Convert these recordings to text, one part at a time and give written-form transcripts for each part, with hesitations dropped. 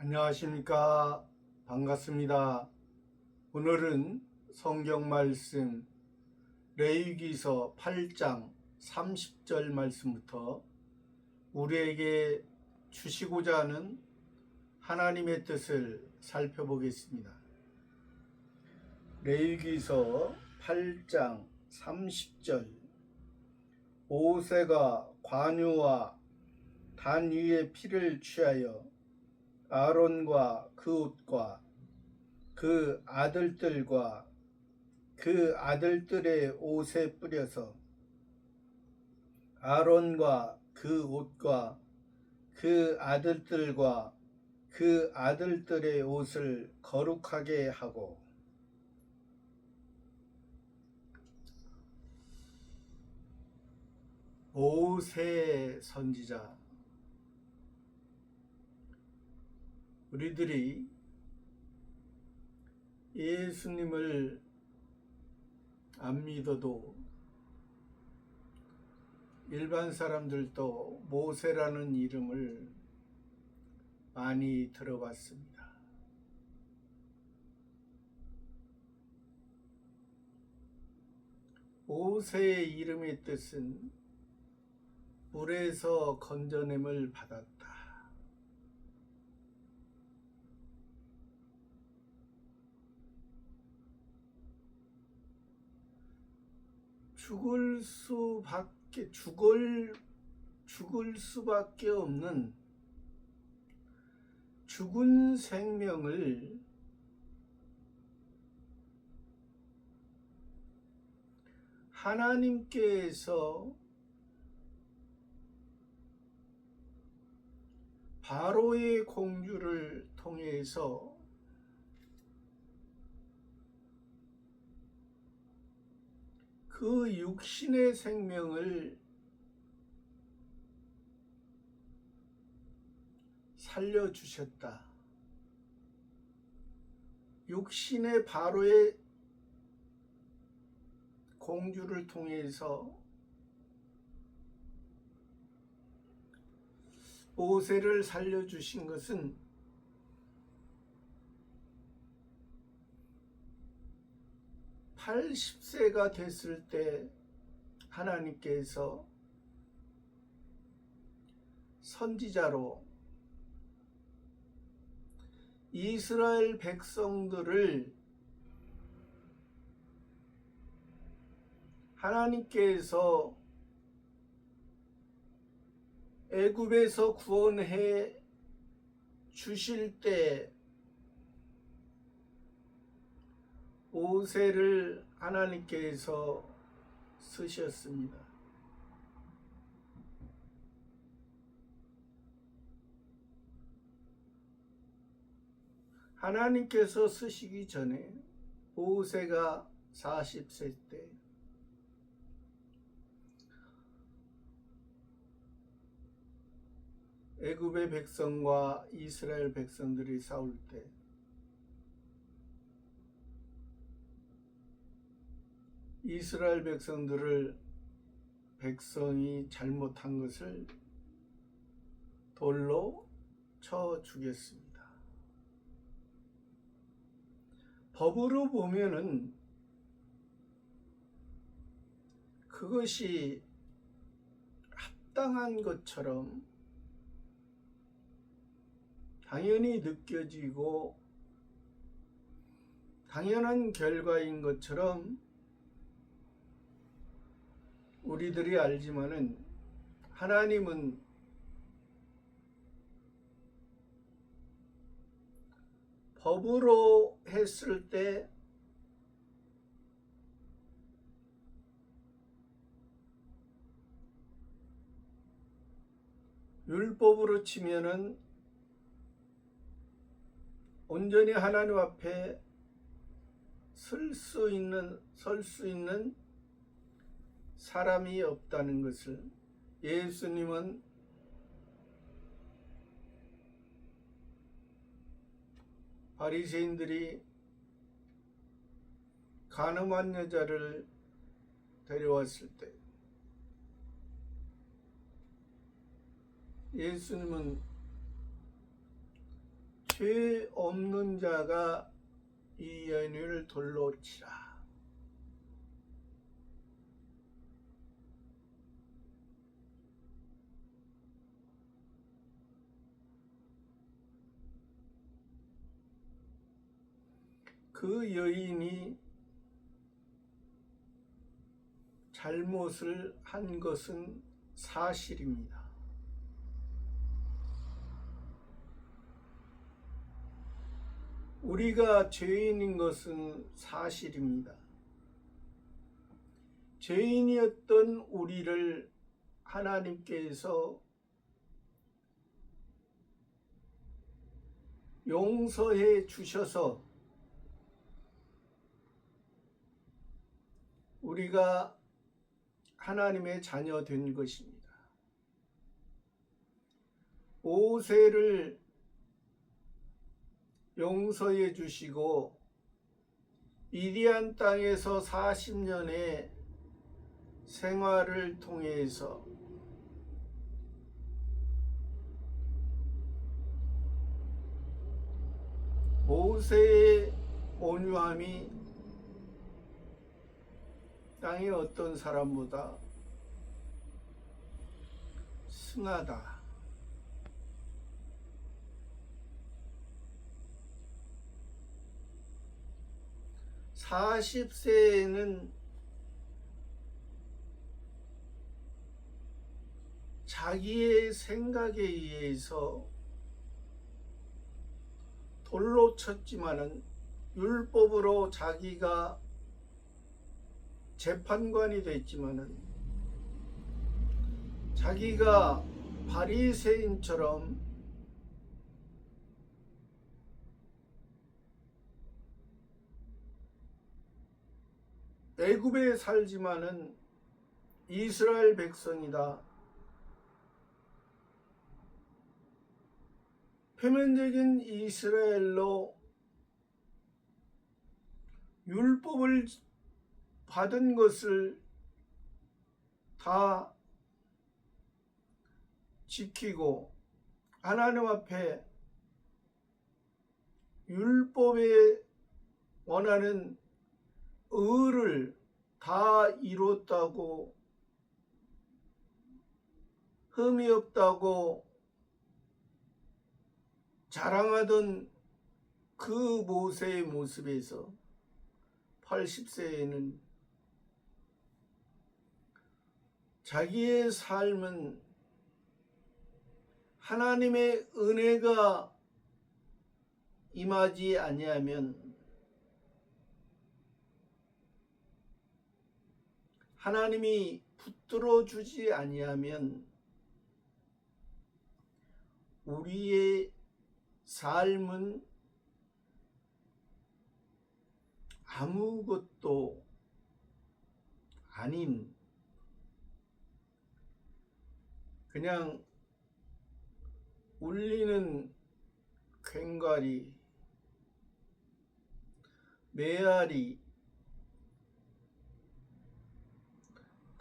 안녕하십니까. 반갑습니다. 오늘은 성경 말씀 레위기서 8장 30절 말씀부터 우리에게 주시고자 하는 하나님의 뜻을 살펴보겠습니다. 레위기서 8장 30절 모세가 관유와 단 위의 피를 취하여 아론과 그 옷과 그 아들들과 그 아들들의 옷에 뿌려서 아론과 그 옷과 그 아들들과 그 아들들의 옷을 거룩하게 하고 모세 선지자 우리들이 예수님을 안 믿어도 일반 사람들도 모세라는 이름을 많이 들어봤습니다. 모세의 이름의 뜻은 물에서 건져냄을 받았다. 죽을 수밖에 없는 죽은 생명을 하나님께서 바로의 공주를 통해서 그 육신의 생명을 살려주셨다. 육신의 바로의 공주를 통해서 모세를 살려주신 것은 (80세가) 됐을 때 하나님께서 선지자로 이스라엘 백성들을 하나님께서 애굽에서 구원해 주실 때 모세를 하나님께서 쓰셨습니다. 하나님께서 쓰시기 전에 모세가 40세 때 애굽의 백성과 이스라엘 백성들이 싸울 때 이스라엘 백성이 잘못한 것을 돌로 쳐 죽였습니다. 법으로 보면은 그것이 합당한 것처럼 당연히 느껴지고 당연한 결과인 것처럼 우리들이 알지만은 하나님은 법으로 했을 때 율법으로 치면은 온전히 하나님 앞에 설 수 있는 사람이 없다는 것을 예수님은 바리새인들이 간음한 여자를 데려왔을 때 예수님은 죄 없는 자가 이 여인을 돌로 치라. 그 여인이 잘못을 한 것은 사실입니다. 우리가 죄인인 것은 사실입니다. 죄인이었던 우리를 하나님께서 용서해 주셔서 우리가 하나님의 자녀 된 것입니다. 모세를 용서해 주시고 미디안 땅에서 40년의 생활을 통해서 모세의 온유함이 땅의 어떤 사람보다 승하다. 40세에는 자기의 생각에 의해서 돌로 쳤지만은 율법으로 자기가 재판관이 됐지만은 자기가 바리새인처럼 애굽에 살지만은 이스라엘 백성이다. 표면적인 이스라엘로 율법을 받은 것을 다 지키고 하나님 앞에 율법에 원하는 의를 다 이뤘다고, 흠이 없다고 자랑하던 그 모세의 모습에서 80세에는 자기의 삶은 하나님의 은혜가 임하지 아니하면, 하나님이 붙들어 주지 아니하면 우리의 삶은 아무것도 아닌 그냥 울리는 괭과리, 메아리,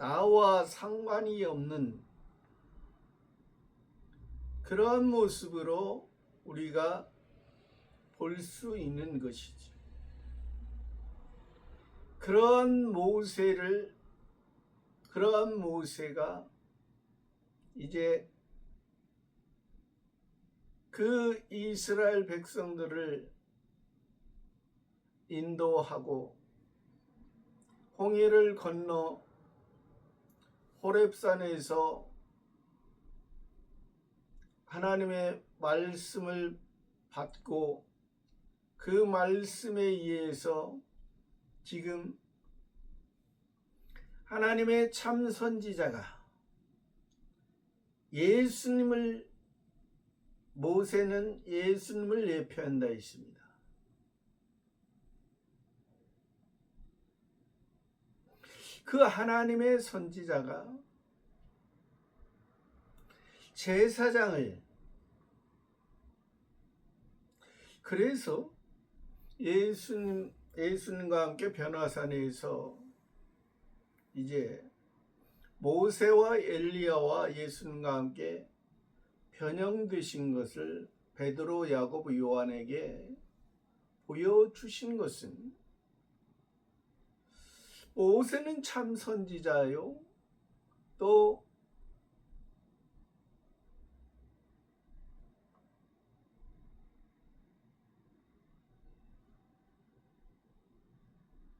나와 상관이 없는 그러한 모습으로 우리가 볼 수 있는 것이지. 그러한 모세가 이제 그 이스라엘 백성들을 인도하고 홍해를 건너 호렙산에서 하나님의 말씀을 받고 그 말씀에 의해서 지금 하나님의 참 선지자가 모세는 예수님을 예표한다 했습니다. 그 하나님의 선지자가 제사장을, 그래서 예수님과 함께 변화산에서 이제 모세와 엘리야와 예수님과 함께 변형되신 것을 베드로, 야고보, 요한에게 보여주신 것은 모세는 참 선지자요, 또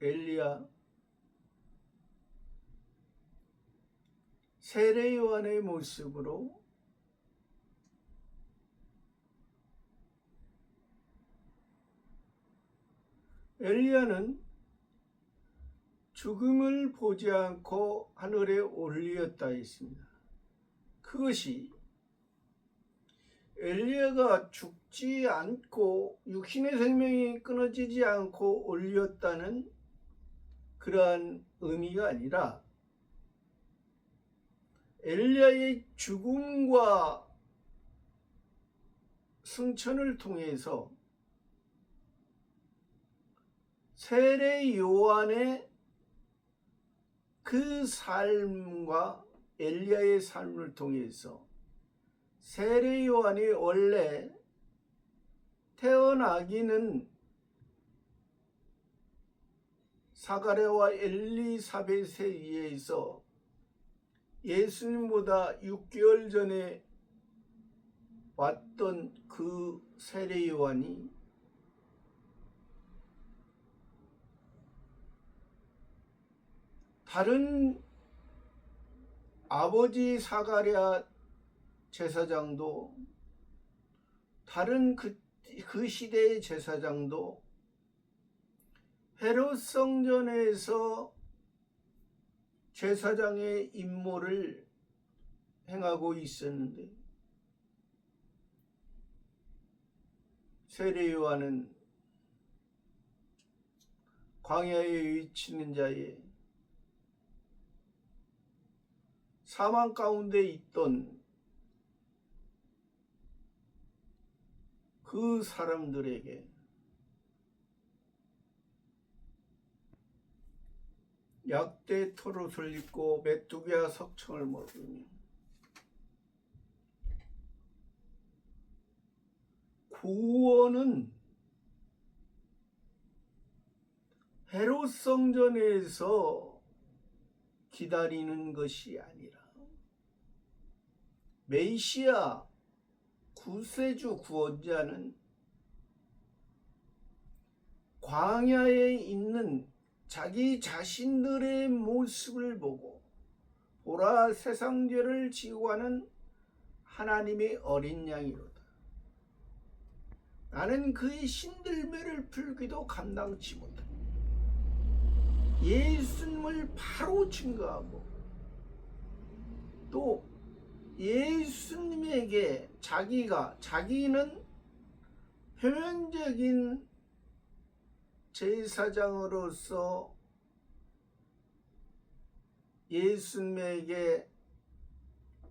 엘리야, 세례 요한의 모습으로 엘리야는 죽음을 보지 않고 하늘에 올리었다 했습니다. 그것이 엘리야가 죽지 않고 육신의 생명이 끊어지지 않고 올렸다는 그러한 의미가 아니라 엘리야의 죽음과 승천을 통해서 세례 요한의 그 삶과 엘리야의 삶을 통해서 세례 요한이 원래 태어나기는 사가랴와 엘리사벳에 의해서 예수님보다 6개월 전에 왔던 그 세례 요한이 다른 아버지 사가랴 제사장도, 다른 그 시대의 제사장도 헤롯 성전에서 제사장의 임무를 행하고 있었는데 세례 요한은 광야에 위치는 자의 사망 가운데 있던 그 사람들에게 약대 털옷을 입고 메뚜기와 석청을 먹으며 구원은 헤롯 성전에서 기다리는 것이 아니라 메시아 구세주 구원자는 광야에 있는 자기 자신들의 모습을 보고 보라 세상 죄를 지고 가는 하나님의 어린 양이로다. 나는 그의 신들매를 풀기도 감당치 못한다. 예수님을 바로 증거하고 또 예수님에게 자기는 표면적인 제사장으로서 예수님에게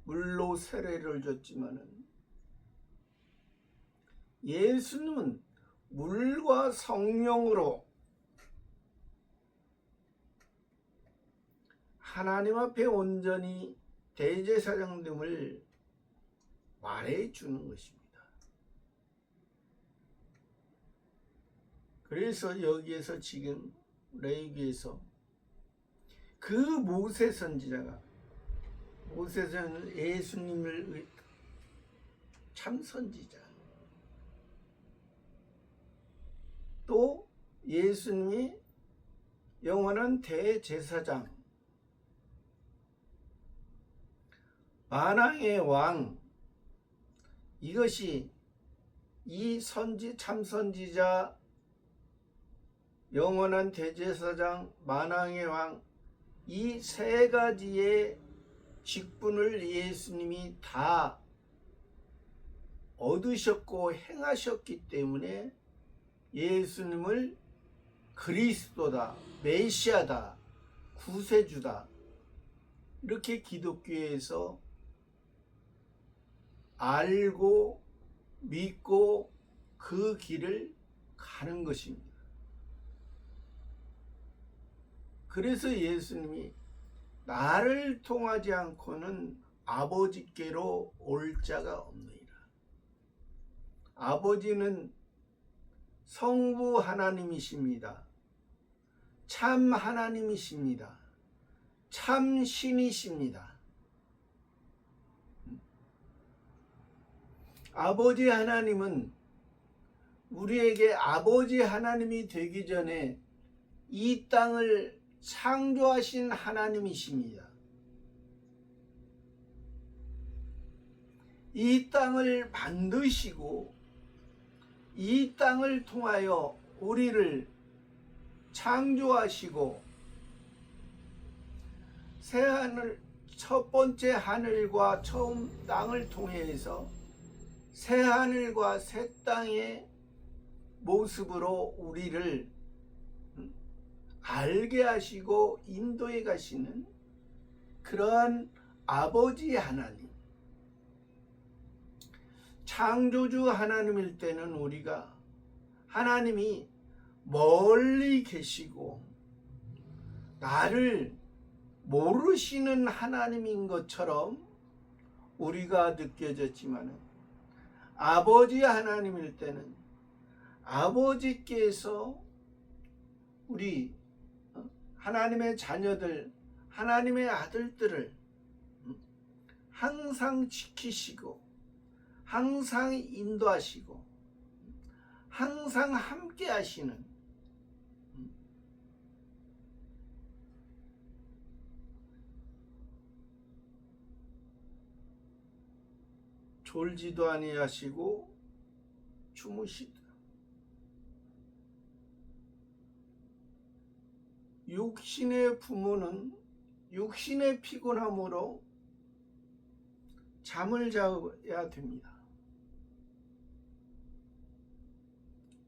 물로 세례를 줬지만은 예수님은 물과 성령으로 하나님 앞에 온전히 대제사장됨을 말해주는 것입니다. 그래서 여기에서 지금 레위기에서 그 모세 선지자가 모세는 예수님을 참 선지자, 또 예수님이 영원한 대제사장, 만왕의 왕, 이것이 이 참 선지자, 영원한 대제사장, 만왕의 왕, 이 세 가지의 직분을 예수님이 다 얻으셨고 행하셨기 때문에 예수님을 그리스도다, 메시아다, 구세주다, 이렇게 기독교에서 알고 믿고 그 길을 가는 것입니다. 그래서 예수님이 나를 통하지 않고는 아버지께로 올 자가 없느니라. 아버지는 성부 하나님이십니다. 참 하나님이십니다. 참 신이십니다. 아버지 하나님은 우리에게 아버지 하나님이 되기 전에 이 땅을 창조하신 하나님이십니다. 이 땅을 만드시고 이 땅을 통하여 우리를 창조하시고 새 하늘, 첫 번째 하늘과 처음 땅을 통해서 새 하늘과 새 땅의 모습으로 우리를 알게 하시고 인도해 가시는 그러한 아버지 하나님, 창조주 하나님일 때는 우리가 하나님이 멀리 계시고 나를 모르시는 하나님인 것처럼 우리가 느껴졌지만 아버지 하나님일 때는 아버지께서 우리 하나님의 자녀들, 하나님의 아들들을 항상 지키시고 항상 인도하시고 항상 함께 하시는 졸지도 아니하시고 주무시다. 육신의 부모는 육신의 피곤함으로 잠을 자야 됩니다.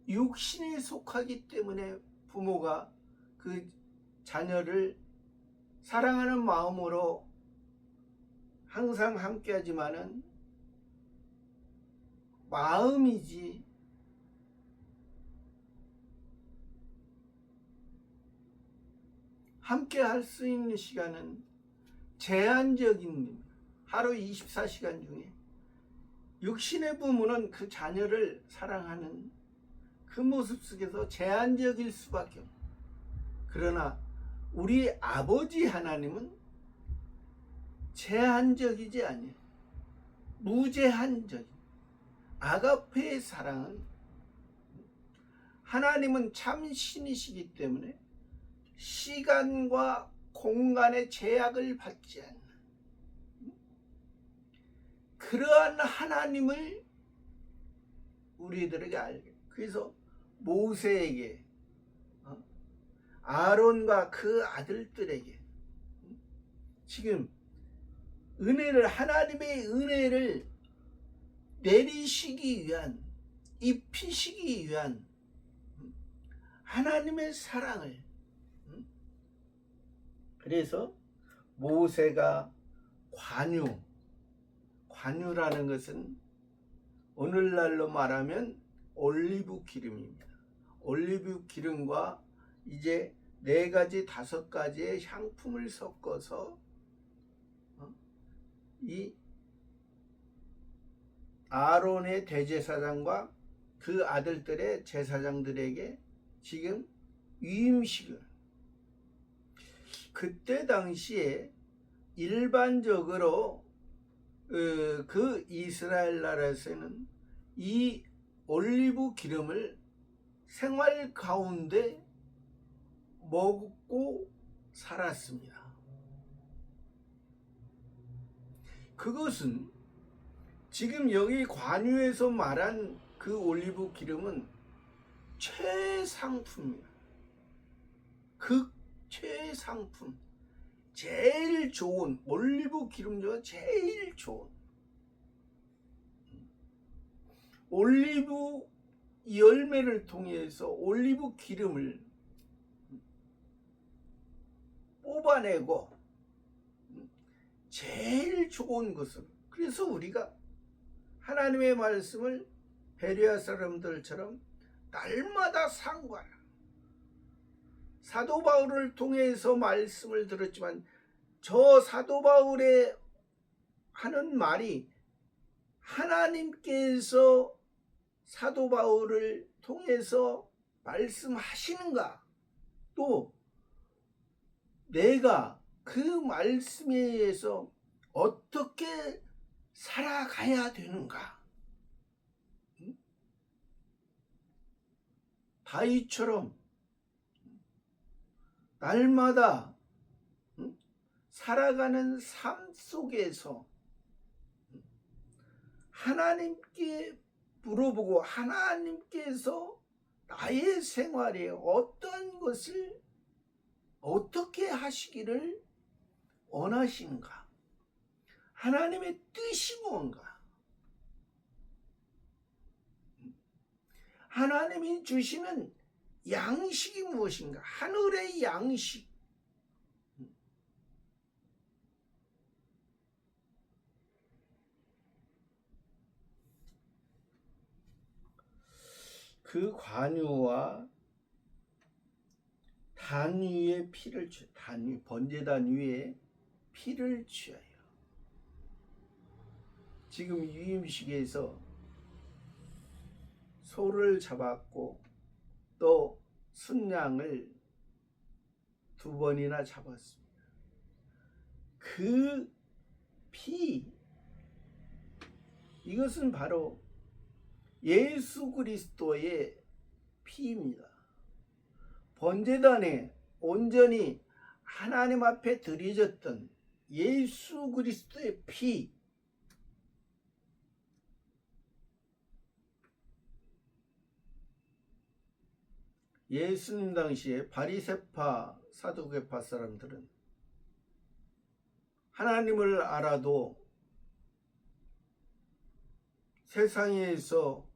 육신에 속하기 때문에 부모가 그 자녀를 사랑하는 마음으로 항상 함께 하지만은 마음이지 함께 할 수 있는 시간은 제한적인 하루 24시간 중에 육신의 부모는 그 자녀를 사랑하는 그 모습 속에서 제한적일 수밖에 없어요. 그러나 우리 아버지 하나님은 제한적이지 아니에요. 무제한적인 아가페의 사랑은 하나님은 참 신이시기 때문에 시간과 공간의 제약을 받지 않는 그러한 하나님을 우리들에게 알게. 그래서 모세에게 아론과 그 아들들에게 지금 은혜를 하나님의 은혜를 내리시기 위한 입히시기 위한 하나님의 사랑을 그래서 모세가 관유라는 것은 오늘날로 말하면 올리브 기름입니다. 올리브 기름과 이제 4가지 5가지의 향품을 섞어서 이 아론의 대제사장과 그 아들들의 제사장들에게 지금 위임식을 그때 당시에 일반적으로 그 이스라엘 나라에서는 이 올리브 기름을 생활 가운데 먹고 살았습니다. 그것은 지금 여기 관유에서 말한 그 올리브 기름은 최상품이에요. 최상품, 제일 좋은 올리브 기름 중 제일 좋은 올리브 열매를 통해서 올리브 기름을 뽑아내고 제일 좋은 것을 그래서 우리가 하나님의 말씀을 베레아 사람들처럼 날마다 상고하라. 사도 바울을 통해서 말씀을 들었지만 저 사도 바울의 하는 말이 하나님께서 사도 바울을 통해서 말씀하시는가? 또 내가 그 말씀에 의해서 어떻게 살아가야 되는가? 다윗처럼 날마다 살아가는 삶 속에서 하나님께 물어보고 하나님께서 나의 생활에 어떤 것을 어떻게 하시기를 원하시는가? 하나님의 뜻이 무언가? 하나님이 주시는 양식이 무엇인가? 하늘의 양식. 그 관유와 단 위에 피를 번제단 위에 피를 취하여 지금 유임식에서 소를 잡았고 또 순양을 2번이나 잡았습니다. 그 피, 이것은 바로 예수 그리스도의 피입니다. 번제단에 온전히 하나님 앞에 드려졌던 예수 그리스도의 피, 예수님 당시에 바리새파 사두개파 사람들은 하나님을 알아도 세상에서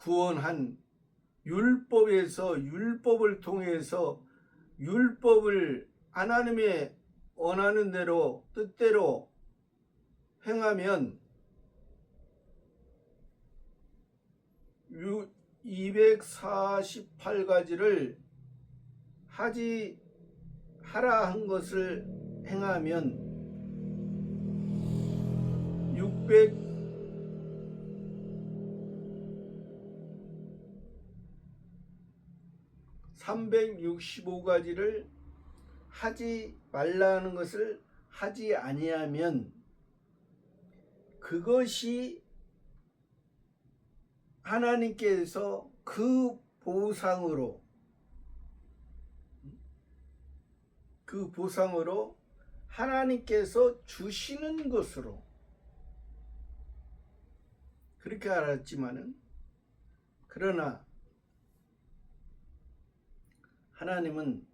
구원한 율법에서 율법을 통해서 율법을 하나님의 원하는 대로 뜻대로 행하면 248가지를 하라 한 것을 행하면 365가지를 하지 말라는 것을 하지 아니하면 그것이 하나님께서 그 보상으로 하나님께서 주시는 것으로 그렇게 알았지만은, 그러나 하나님은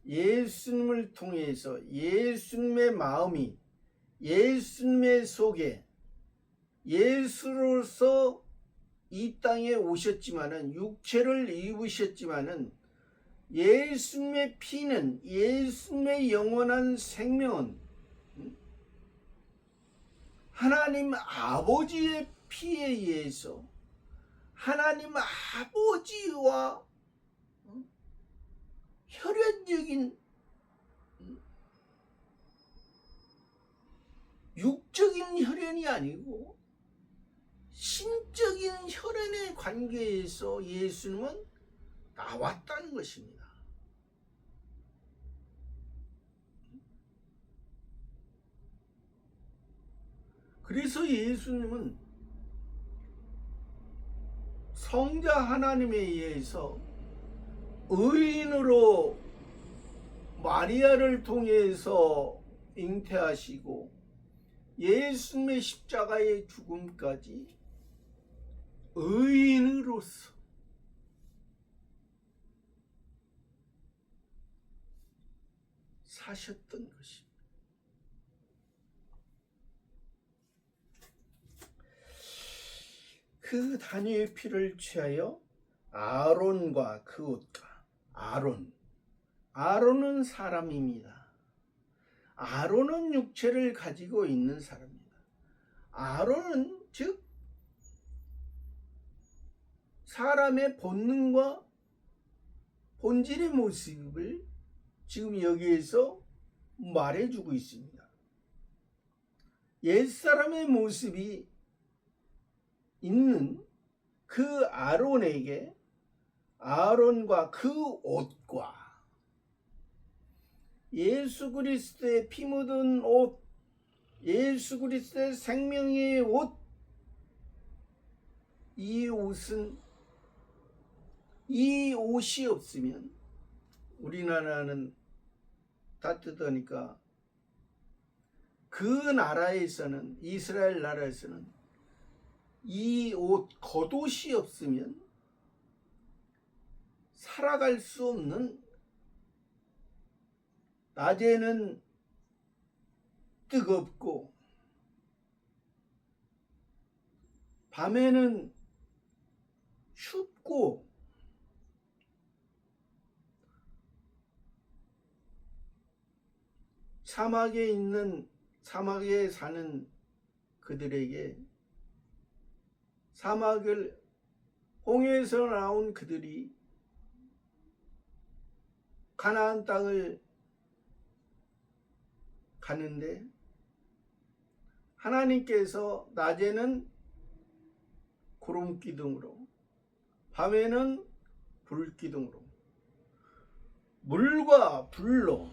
예수님을 통해서 예수님의 마음이 예수님의 속에 예수로서 이 땅에 오셨지만은 육체를 입으셨지만은 예수님의 피는 예수님의 영원한 생명은 하나님 아버지의 피에 의해서 하나님 아버지와 혈연적인 육적인 혈연이 아니고 신적인 혈연의 관계에서 예수님은 나왔다는 것입니다. 그래서 예수님은 성자 하나님에 의해서 의인으로 마리아를 통해서 잉태하시고 예수님의 십자가의 죽음까지 의인으로서 사셨던 것입니다. 그 단위의 피를 취하여 아론과 그 옷과 아론은 사람입니다. 아론은 육체를 가지고 있는 사람입니다. 아론은 즉 사람의 본능과 본질의 모습을 지금 여기에서 말해주고 있습니다. 옛사람의 모습이 있는 그 아론에게 아론과 그 옷과 예수 그리스도의 피 묻은 옷, 예수 그리스도의 생명의 옷, 이 옷이 없으면, 우리나라는 따뜻하니까 그 나라에서는, 이스라엘 나라에서는 이 옷, 겉옷이 없으면 살아갈 수 없는, 낮에는 뜨겁고 밤에는 춥고 사막에 사는 그들에게, 사막을 홍해에서 나온 그들이 가나안 땅을 가는데 하나님께서 낮에는 구름 기둥으로, 밤에는 불 기둥으로, 물과 불로,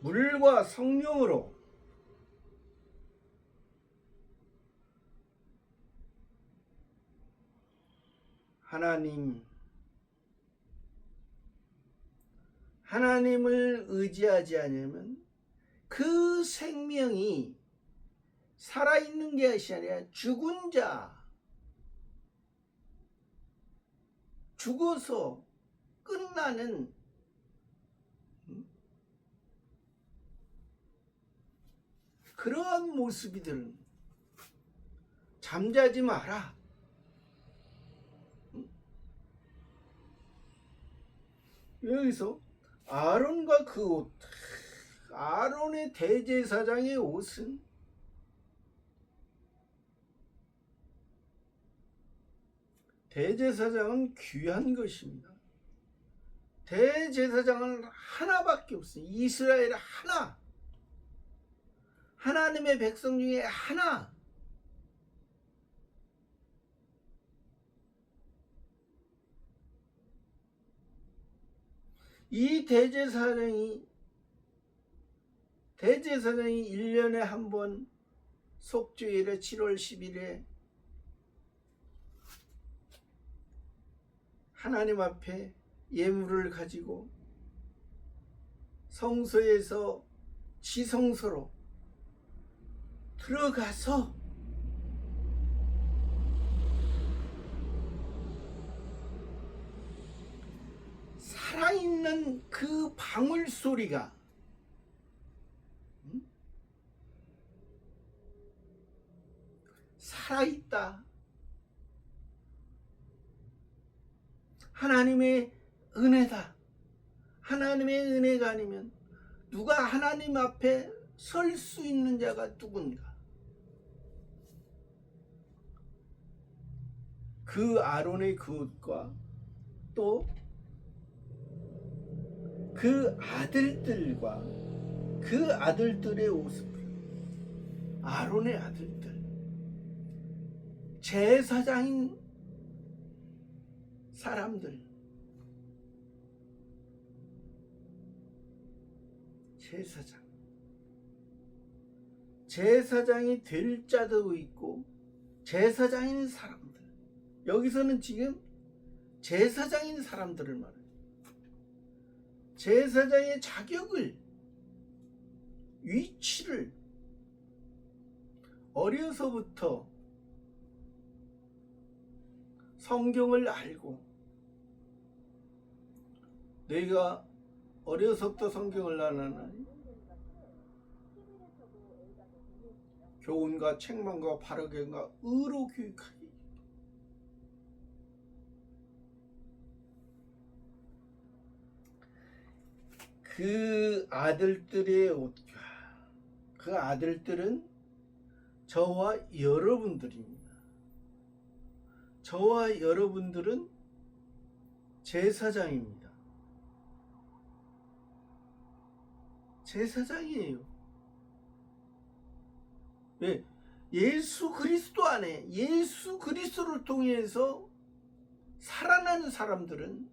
물과 성령으로 하나님을 의지하지 않으면 그 생명이 살아있는 것이 아니라 죽은 자, 죽어서 끝나는 그러한 모습이들은 잠자지 마라. 여기서 아론과 그 옷, 아론의 대제사장의 옷은 대제사장은 귀한 것입니다. 대제사장은 하나밖에 없어요. 이스라엘 하나, 하나님의 백성 중에 하나. 이 대제사장이 1년에 한 번 속죄일에 7월 10일에 하나님 앞에 예물을 가지고 성소에서 지성소로 들어가서 살아있는 그 방울 소리가 살아있다. 하나님의 은혜다. 하나님의 은혜가 아니면 누가 하나님 앞에 설 수 있는 자가 누군가? 그 아론의 그 옷과 또 그 아들들과 그 아들들의 옷을, 아론의 아들들, 제사장인 사람들, 제사장이 될 자도 있고 제사장인 사람들, 여기서는 지금 제사장인 사람들을 말해요. 제사장의 자격을, 위치를 어려서부터 성경을 알고, 내가 어려서부터 성경을 알았나니 교훈과 책망과 바르게과 의로 교육하기. 그 아들들의 옷과 그 아들들은 저와 여러분들입니다. 저와 여러분들은 제사장입니다. 제사장이에요. 왜? 예수 그리스도 안에 예수 그리스도를 통해서 살아나는 사람들은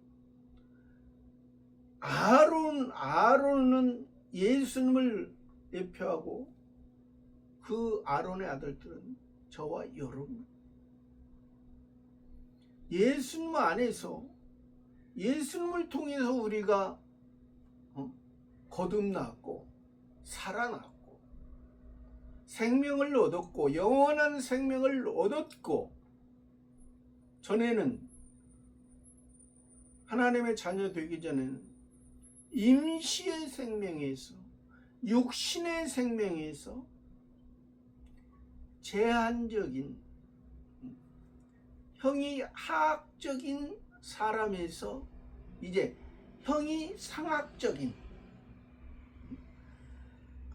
아론은 예수님을 대표하고 그 아론의 아들들은 저와 여러분, 예수님 안에서 예수님을 통해서 우리가 거듭났고 살아났고 생명을 얻었고 영원한 생명을 얻었고, 전에는 하나님의 자녀 되기 전에는 임시의 생명에서 육신의 생명에서 제한적인 형이 하악적인 사람에서 이제 형이 상악적인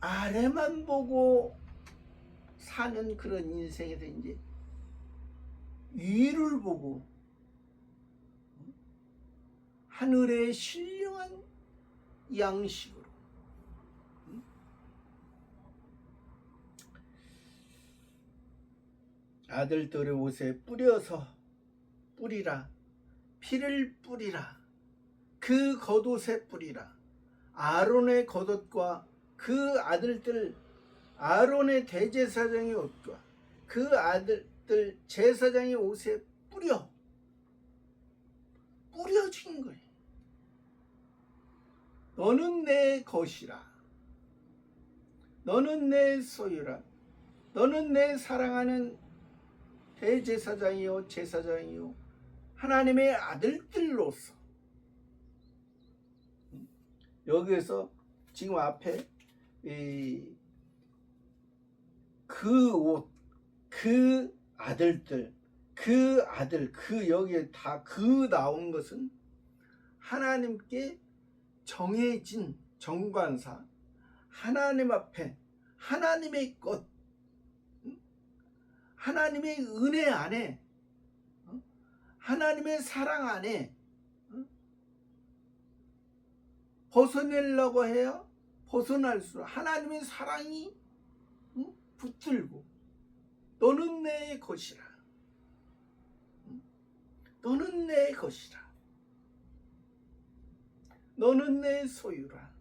아래만 보고 사는 그런 인생에서 이제 위를 보고 하늘의 신령한 양식으로 아들들의 옷에 뿌리라, 피를 뿌리라, 그 겉옷에 뿌리라. 아론의 겉옷과 그 아들들 아론의 대제사장의 옷과 그 아들들 제사장의 옷에 뿌려진 거예요. 너는 내 것이라, 너는 내 소유라, 너는 내 사랑하는 대제사장이요 제사장이요 하나님의 아들들로서. 여기에서 지금 앞에 그 옷, 그 아들들, 그 아들, 그 여기에 다 그 나온 것은 하나님께 정해진 정관사, 하나님 앞에 하나님의 것, 하나님의 은혜 안에, 하나님의 사랑 안에 벗어내려고 해야 벗어날 수, 하나님의 사랑이 붙들고 너는 내 것이라, 너는 내 것이라, 너는 내 소유라,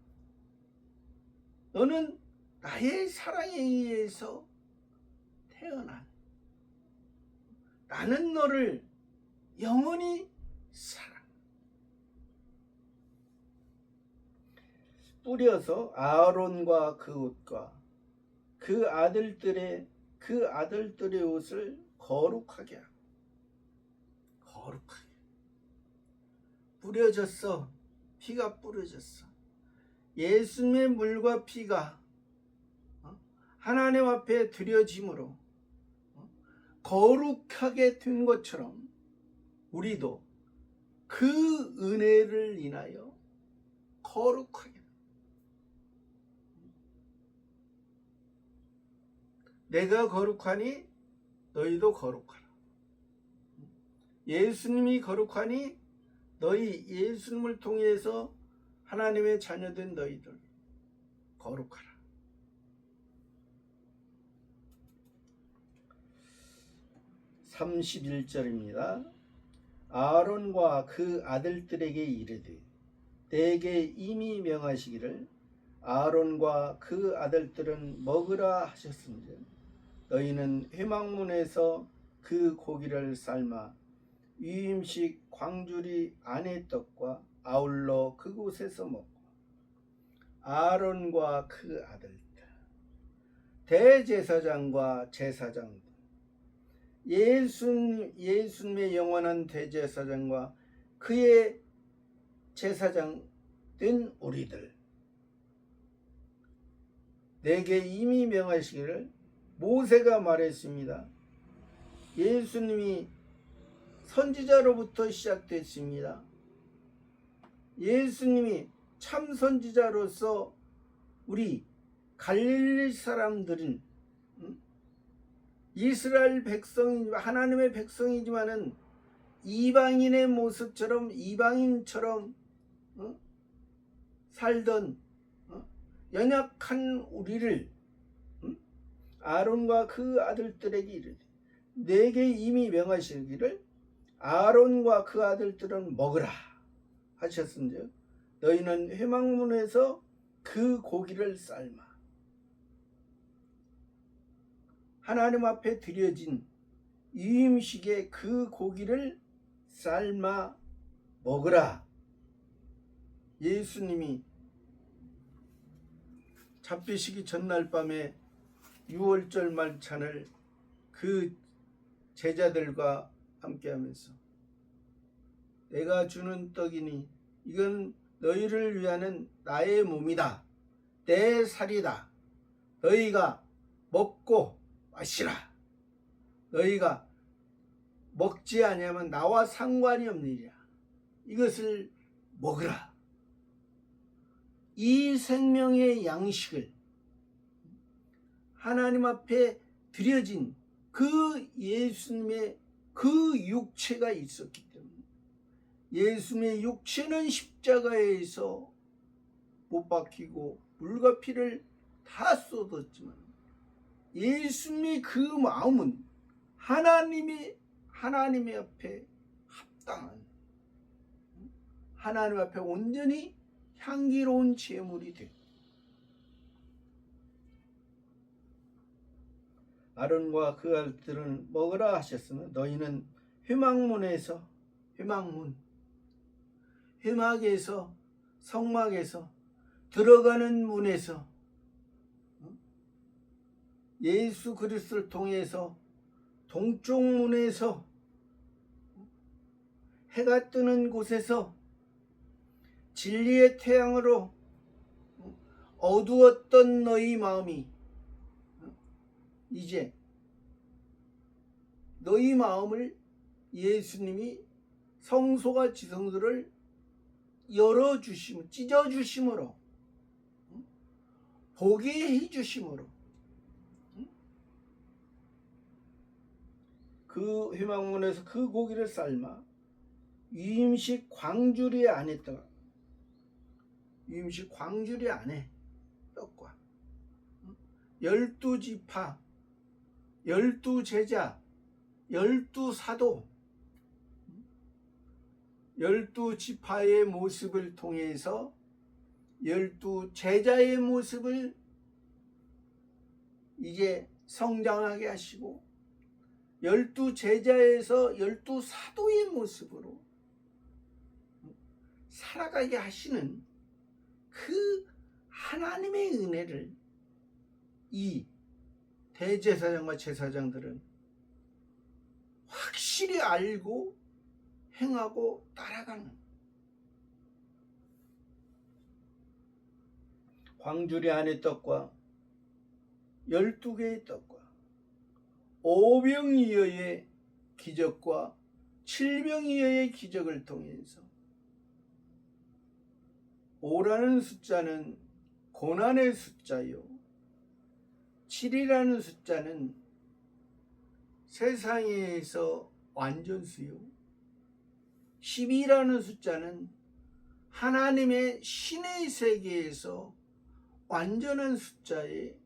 너는 나의 사랑에 의해서 태어난, 나는 너를 영원히 사랑. 뿌려서 아론과 그 옷과 그 아들들의 옷을 거룩하게 하고, 거룩하게 뿌려졌어. 피가 뿌려졌어. 예수님의 물과 피가 하나님 앞에 드려짐으로 거룩하게 된 것처럼 우리도 그 은혜를 인하여 거룩하게, 내가 거룩하니 너희도 거룩하라. 예수님이 거룩하니 너희, 예수님을 통해서 하나님의 자녀된 너희들 거룩하라. 31절입니다. 아론과 그 아들들에게 이르되 내게 이미 명하시기를 아론과 그 아들들은 먹으라 하셨은즉 너희는 회막문에서 그 고기를 삶아 위임식 광주리 안의 떡과 아울러 그곳에서 먹고 아론과 그 아들들 대제사장과 제사장들 예수님의 영원한 대제사장과 그의 제사장 된 우리들 내게 이미 명하시기를 모세가 말했습니다. 예수님이 선지자로부터 시작됐습니다. 예수님이 참 선지자로서 우리 갈릴리 사람들은 이스라엘 백성, 하나님의 백성이지만은 이방인의 모습처럼 이방인처럼 살던 연약한 우리를 아론과 그 아들들에게 이르되 내게 이미 명하시기를 아론과 그 아들들은 먹으라 하셨은즉 너희는 회막문에서 그 고기를 삶아 하나님 앞에 드려진 유임식에 그 고기를 삶아 먹으라. 예수님이 잡히시기 전날 밤에 유월절 만찬을 그 제자들과 함께하면서 내가 주는 떡이니 이건 너희를 위하는 나의 몸이다. 내 살이다. 너희가 먹고 마시라. 너희가 먹지 아니하면 나와 상관이 없느니라. 이것을 먹으라. 이 생명의 양식을 하나님 앞에 드려진 그 예수님의 그 육체가 있었기 때문에 예수님의 육체는 십자가에서 못 박히고 물과 피를 다 쏟았지만 예수님의 그 마음은 하나님의 앞에 합당한 하나님 앞에 온전히 향기로운 제물이 되고 아론과 그 아들들은 먹으라 하셨으면 너희는 회막문에서 회막에서 성막에서 들어가는 문에서 예수 그리스도를 통해서 동쪽 문에서 해가 뜨는 곳에서 진리의 태양으로 어두웠던 너희 마음이 이제 너희 마음을 예수님이 성소가 지성소를 열어주심, 찢어주심으로 보게 해주심으로 그 회막문에서 그 고기를 삶아 유임식 광주리 안에 유임식 광주리 안에 떡과 12지파 12제자 12사도 12지파의 모습을 통해서 12제자의 모습을 이제 성장하게 하시고 12제자에서 12사도의 모습으로 살아가게 하시는 그 하나님의 은혜를 이 대제사장과 제사장들은 확실히 알고 행하고 따라가는 광주리 안의 떡과 12개의 떡과 5병이어의 기적과 7병이어의 기적을 통해서 5라는 숫자는 고난의 숫자요 7이라는 숫자는 세상에서 완전수요 10이라는 숫자는 하나님의 신의 세계에서 완전한 숫자의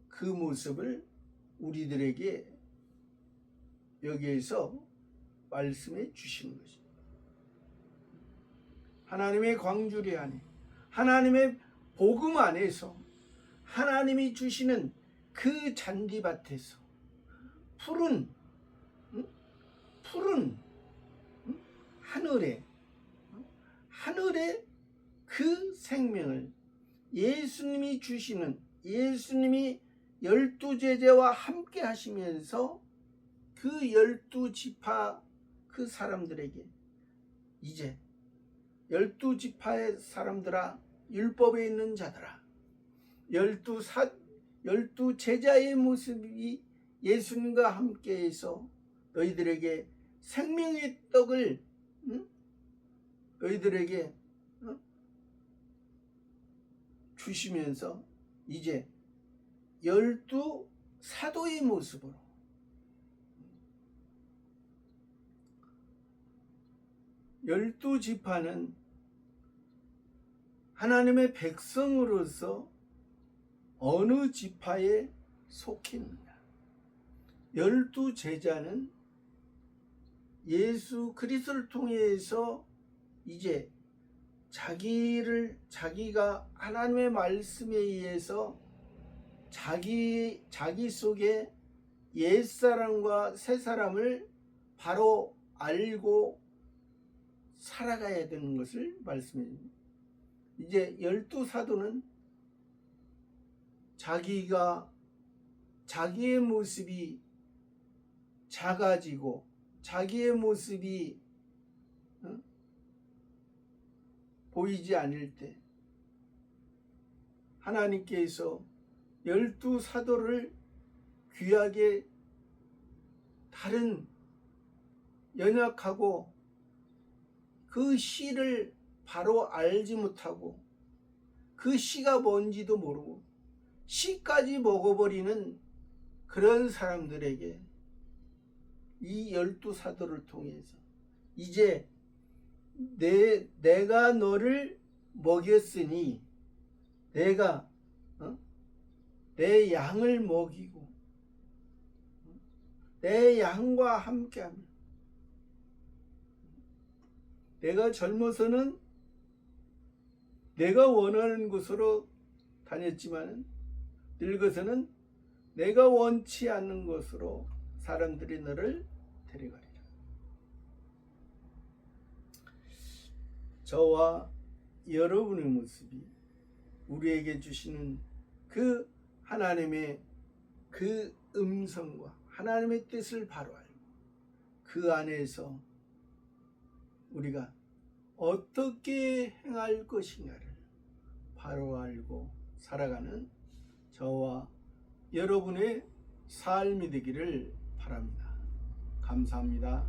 그 모습을 우리들에게 여기에서 말씀해 주시는 것입니다. 하나님의 광주리 안에 하나님의 복음 안에서 하나님이 주시는 그 잔디밭에서 푸른 하늘의 그 생명을 예수님이 주시는 예수님이 12제자와 함께 하시면서 그 12지파 그 사람들에게 이제 12지파의 사람들아 율법에 있는 자들아 12제자의 모습이 예수님과 함께해서 너희들에게 생명의 떡을 너희들에게 주시면서 이제 12사도의 모습으로 12지파는 하나님의 백성으로서 어느 지파에 속히 있느냐. 12제자는 예수 그리스도를 통해서 이제 자기가 하나님의 말씀에 의해서 자기 속에 옛사람과 새사람을 바로 알고 살아가야 되는 것을 말씀해 줍니다. 이제 12사도는 자기의 모습이 작아지고 자기의 모습이 보이지 않을 때 하나님께서 12사도를 귀하게 다른 연약하고 그 씨를 바로 알지 못하고 그 씨가 뭔지도 모르고 씨까지 먹어버리는 그런 사람들에게 이 12사도를 통해서 이제 내가 너를 먹였으니 내가 내 양을 먹이고 내 양과 함께하며 내가 젊어서는 내가 원하는 곳으로 다녔지만 늙어서는 내가 원치 않는 곳으로 사람들이 너를 데려가리라. 저와 여러분의 모습이 우리에게 주시는 그 하나님의 그 음성과 하나님의 뜻을 바로 알고 그 안에서 우리가 어떻게 행할 것인가를 바로 알고 살아가는 저와 여러분의 삶이 되기를 바랍니다. 감사합니다.